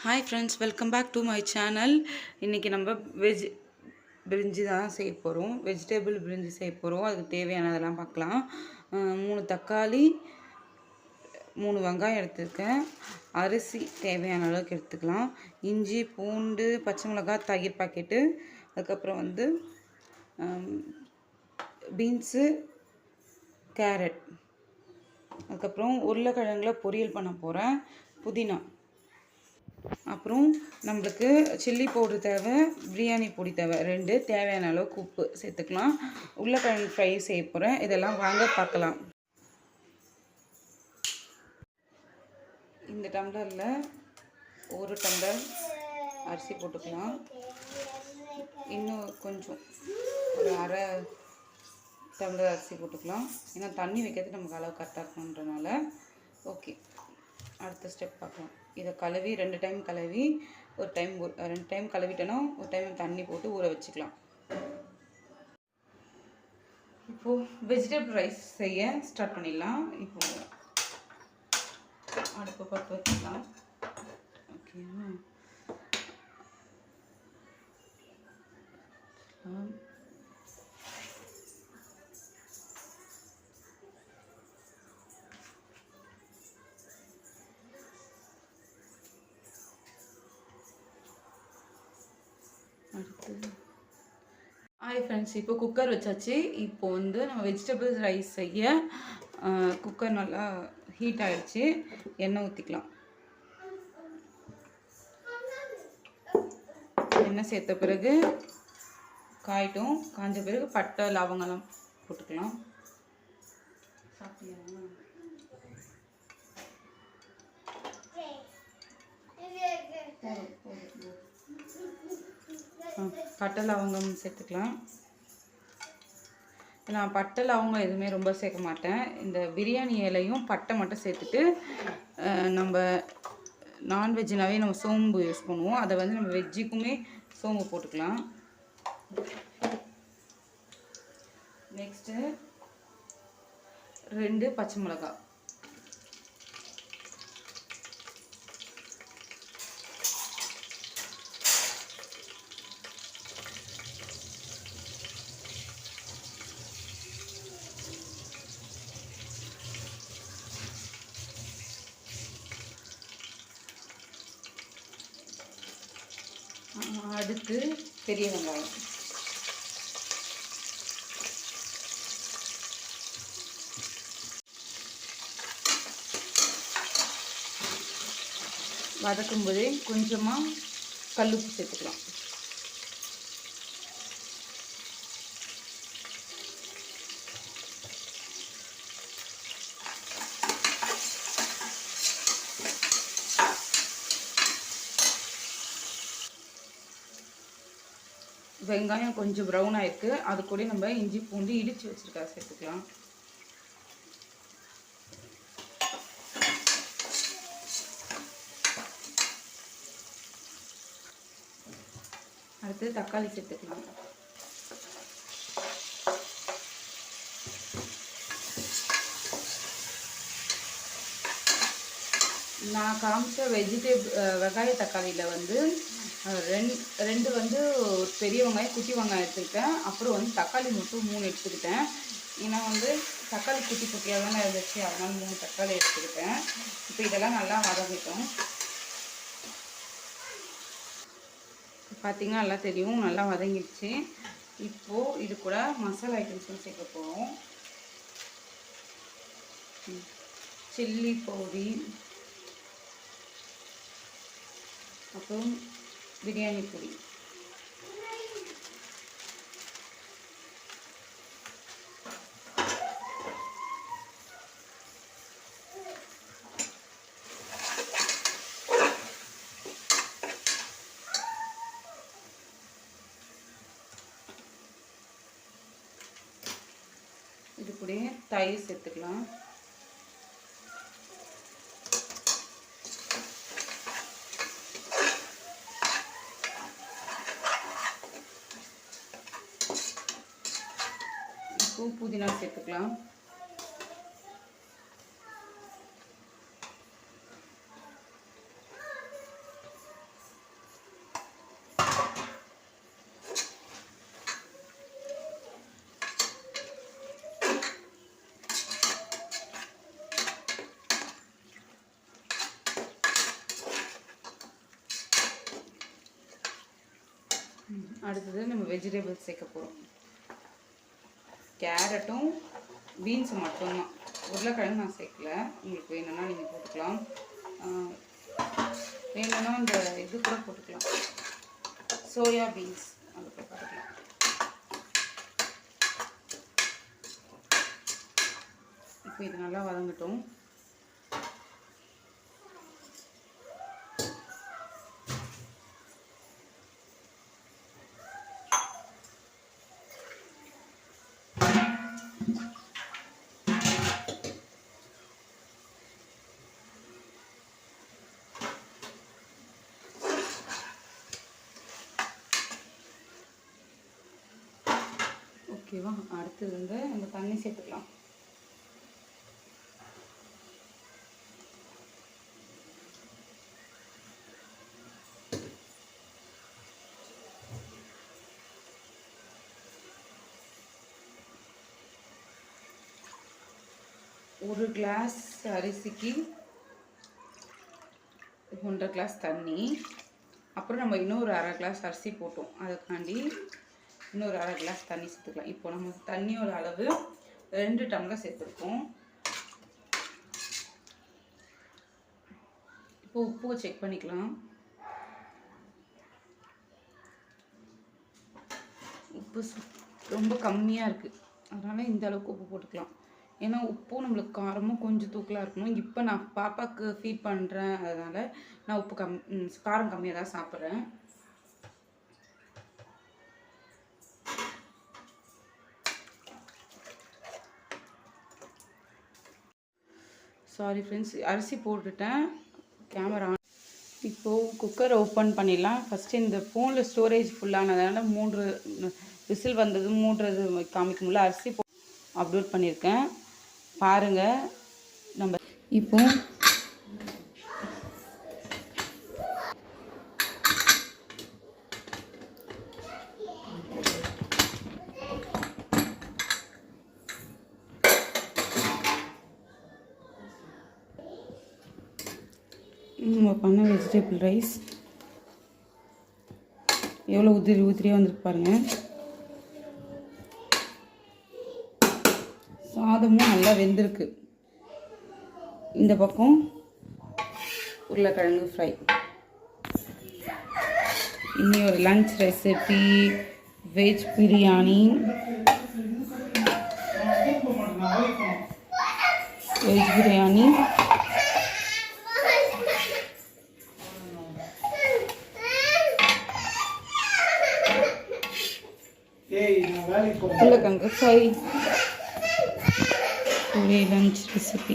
Hi friends, welcome back to my channel. இன்றைக்கி நம்ம பிரிஞ்சி தான் செய்ய போகிறோம். வெஜிடபிள் பிரிஞ்சி செய்ய போகிறோம். அதுக்கு தேவையானதெல்லாம் பார்க்கலாம். 3 தக்காளி, 3 வெங்காயம் எடுத்துருக்கேன். அரிசி தேவையான அளவுக்கு எடுத்துக்கலாம். இஞ்சி, பூண்டு, பச்சை மிளகாய், தயிர் பாக்கெட்டு, அதுக்கப்புறம் பீன்ஸு, கேரட், அதுக்கப்புறம் உருளைக்கிழங்குல பொரியல் பண்ண போகிறேன். புதினா, அப்புறம் நம்மளுக்கு சில்லி பவுடர் தேவை, பிரியாணி பொடி தேவை, 2 தேவையான அளவுக்கு உப்பு சேர்த்துக்கலாம். உருளைக்கிழங்கு ஃப்ரை செய்ய போகிறேன். இதெல்லாம் வாங்க பார்க்கலாம். இந்த டம்ளரில் 1 டம்ளர் அரிசி போட்டுக்கலாம். இன்னும் கொஞ்சம் ஒரு அரை டம்ளர் அரிசி போட்டுக்கலாம். ஏன்னா தண்ணி வைக்கிறது நமக்கு அளவு கரெக்டாக இருக்கணுன்றனால. ஓகே, அடுத்த ஸ்டெப் பார்க்கலாம். இதை கழுவி 2 டைம் கழுவி, ஒரு டைம் 2 டைம் கழுவிட்டோன்னா ஒரு டைம் தண்ணி போட்டு ஊற வச்சுக்கலாம். இப்போது வெஜிடபிள் ரைஸ் செய்ய ஸ்டார்ட் பண்ணிடலாம். இப்போது அடுப்பு பற்ற வச்சுக்கலாம். ஓகேவா? ஹாய் ஃப்ரெண்ட்ஸ், இப்போ குக்கர் வச்சாச்சு. இப்போ நம்ம வெஜிடபிள்ஸ் ரைஸ் செய்ய குக்கர் நல்லா ஹீட் ஆகிடுச்சு. எண்ணெய் ஊற்றிக்கலாம். எண்ணெய் சேர்த்த பிறகு காயிட்டும். காஞ்ச பிறகு பட்டை, லவங்கெல்லாம் போட்டுக்கலாம். பட்டை லவங்கம் சேர்த்துக்கலாம். நான் பட்டை லவங்கம் எதுவுமே ரொம்ப சேர்க்க மாட்டேன். இந்த பிரியாணி இலையும் பட்டை மட்டும் சேர்த்துட்டு, நம்ம நான்வெஜ்னாவே நம்ம சோம்பு யூஸ் பண்ணுவோம். அதை நம்ம வெஜ்ஜுக்குமே சோம்பு போட்டுக்கலாம். நெக்ஸ்ட்டு 2 பச்சை மிளகாய், அடுத்து பெரிய வெங்காயம், வதக்கும் போதே கொஞ்சமாக கல்லுப்பு சேர்த்துக்கலாம். வெங்காயம் கொஞ்சம் ப்ரௌன் ஆயிருக்கு. அது கூட நம்ம இஞ்சி பூண்டு இடித்து வச்சுருக்கா சேர்த்துக்கலாம். அடுத்து தக்காளி சேர்த்துக்கலாம். நான் காமிச்ச வெங்காய தக்காளியில் ரெண்டு பெரிய வெங்காயம், குட்டி வெங்காயம் எடுத்துக்கிட்டேன். அப்புறம் தக்காளி மட்டும் 3 எடுத்துக்கிட்டேன். ஏன்னா தக்காளி குட்டி குட்டியாக தானே இருந்துச்சு, அதனால் 3 தக்காளி எடுத்துக்கிட்டேன். இப்போ இதெல்லாம் நல்லா வதங்கிட்டோம். பார்த்திங்கன்னா நல்லா தெரியும், நல்லா வதங்கிடுச்சு. இப்போது இது கூட மசாலா ஐட்டம்ஸ்லாம் சேர்க்க போகிறோம். சில்லி பொடி, அப்புறம் பிரியாணி பொடி, இது கூட தயிர் சேர்த்துக்கலாம். புதினா சேர்த்துக்கலாம். அடுத்தது நம்ம வெஜிடபிள்ஸ் சேர்க்க போகிறோம். கேரட்டும் பீன்ஸும் மட்டும்தான், உருளைக்கிழங்கு நான் சேர்க்கல. உங்களுக்கு வேணும்னா நீங்கள் போட்டுக்கலாம், வேணும்னா இந்த இது கூட போட்டுக்கலாம், சோயா பீன்ஸ் அது கூட போட்டுக்கலாம். இப்போ இது நல்லா வதங்கட்டும். ஓகேவா, அடுத்தது வந்து நம்ம தண்ணி சேர்த்துக்கலாம். ஒரு கிளாஸ் அரிசிக்கு 1.5 கிளாஸ் தண்ணி. அப்புறம் நம்ம இன்னொரு 1/2 கிளாஸ் அரிசி போட்டோம், அதுக்காண்டி இன்னொரு 1/2 கிளாஸ் தண்ணி சேர்த்துக்கலாம். இப்போ நம்ம தண்ணியோட அளவு 2 டம்ளர் சேர்த்துருக்கோம். இப்போ உப்பு செக் பண்ணிக்கலாம். உப்பு ரொம்ப கம்மியாக இருக்குது, அதனால் இந்த அளவுக்கு உப்பு போட்டுக்கலாம். ஏன்னா உப்பும் நம்மளுக்கு காரமும் கொஞ்சம் தூக்கலாக இருக்கணும். இப்போ நான் பாப்பாவுக்கு ஃபீட் பண்ணுறேன், அதனால் நான் உப்பு காரம் கம்மியாக தான் சாப்பிட்றேன். சாரி ஃப்ரெண்ட்ஸ், அரிசி போட்டுட்டேன், கேமரா. இப்போது குக்கரை ஓப்பன் பண்ணிடலாம். ஃபஸ்ட்டு இந்த ஃபோனில் ஸ்டோரேஜ் ஃபுல்லானதுனால 3 விசில் வந்தது, 3 காமிக்கும்ல, அரிசி அப்லோட் பண்ணியிருக்கேன் பாருங்கள். நம்ம இப்போ நம்ம பண்ண வெஜிடபிள் ரைஸ் எவ்வளோ உதிரியாக வந்துருக்கு பாருங்கள். சாதமும் நல்லா வெந்திருக்கு. இந்த பக்கம் உருளைக்கிழங்கு ஃப்ரை. இன்னி ஒரு லஞ்ச் ரெசிபி வெஜ் பிரியாணி. உருளைக்கிழங்கு ஃப்ரை. Lunch recipe.